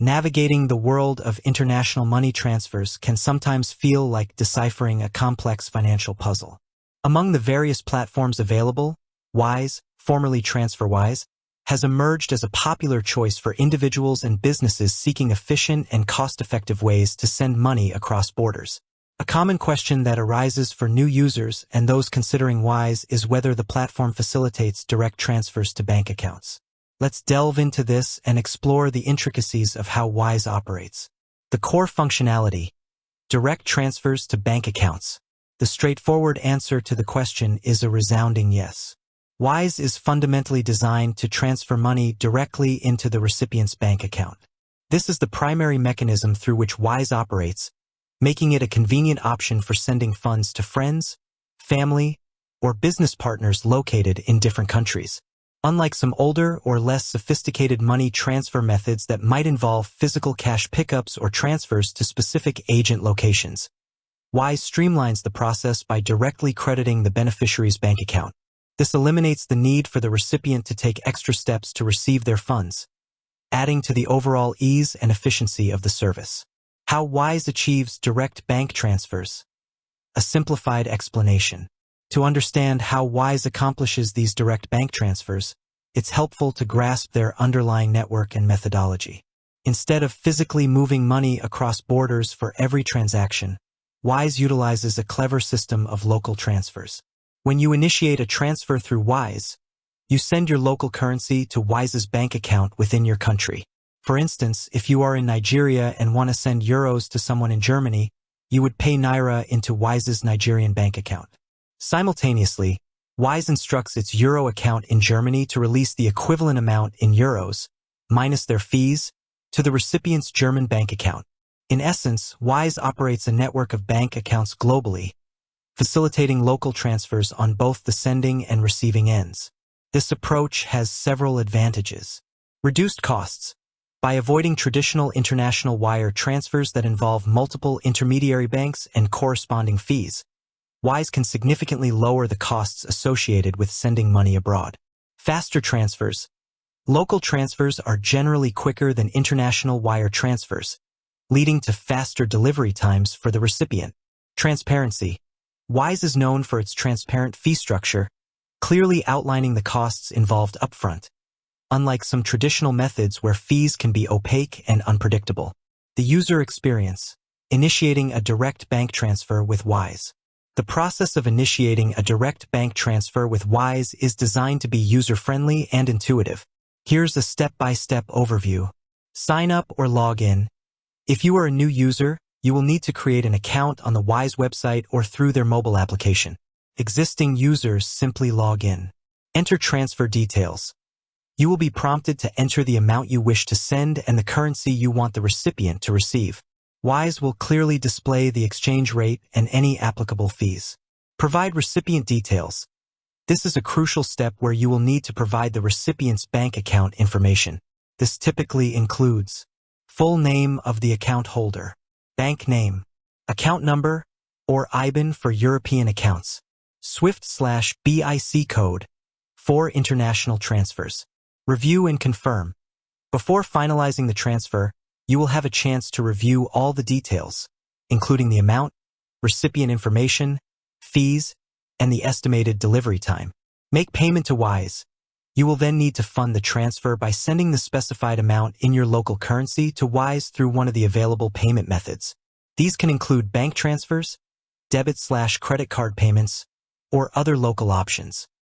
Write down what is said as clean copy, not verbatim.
Navigating the world of international money transfers can sometimes feel like deciphering a complex financial puzzle. Among the various platforms available, Wise, formerly TransferWise, has emerged as a popular choice for individuals and businesses seeking efficient and cost-effective ways to send money across borders. A common question that arises for new users and those considering Wise is whether the platform facilitates direct transfers to bank accounts. Let's delve into this and explore the intricacies of how Wise operates. The core functionality: direct transfers to bank accounts. The straightforward answer to the question is a resounding yes. Wise is fundamentally designed to transfer money directly into the recipient's bank account. This is the primary mechanism through which Wise operates, making it a convenient option for sending funds to friends, family, or business partners located in different countries. Unlike some older or less sophisticated money transfer methods that might involve physical cash pickups or transfers to specific agent locations, Wise streamlines the process by directly crediting the beneficiary's bank account. This eliminates the need for the recipient to take extra steps to receive their funds, adding to the overall ease and efficiency of the service. How Wise achieves direct bank transfers. A simplified explanation. To understand how Wise accomplishes these direct bank transfers, it's helpful to grasp their underlying network and methodology. Instead of physically moving money across borders for every transaction, Wise utilizes a clever system of local transfers. When you initiate a transfer through Wise, you send your local currency to Wise's bank account within your country. For instance, if you are in Nigeria and want to send euros to someone in Germany, you would pay Naira into Wise's Nigerian bank account. Simultaneously, Wise instructs its euro account in Germany to release the equivalent amount in euros, minus their fees, to the recipient's German bank account. In essence, Wise operates a network of bank accounts globally, facilitating local transfers on both the sending and receiving ends. This approach has several advantages. Reduced costs. By avoiding traditional international wire transfers that involve multiple intermediary banks and corresponding fees, Wise can significantly lower the costs associated with sending money abroad. Faster transfers. Local transfers are generally quicker than international wire transfers, leading to faster delivery times for the recipient. Transparency. Wise is known for its transparent fee structure, clearly outlining the costs involved upfront, unlike some traditional methods where fees can be opaque and unpredictable. The user experience. Initiating a direct bank transfer with Wise. The process of initiating a direct bank transfer with Wise is designed to be user-friendly and intuitive. Here's a step-by-step overview. Sign up or log in. If you are a new user, you will need to create an account on the Wise website or through their mobile application. Existing users simply log in. Enter transfer details. You will be prompted to enter the amount you wish to send and the currency you want the recipient to receive. Wise will clearly display the exchange rate and any applicable fees. Provide recipient details. This is a crucial step where you will need to provide the recipient's bank account information. This typically includes full name of the account holder, bank name, account number, or IBAN for European accounts, SWIFT/BIC code for international transfers. Review and confirm. Before finalizing the transfer, you will have a chance to review all the details, including the amount, recipient information, fees, and the estimated delivery time. Make payment to Wise. You will then need to fund the transfer by sending the specified amount in your local currency to Wise through one of the available payment methods. These can include bank transfers, debit/credit card payments, or other local options.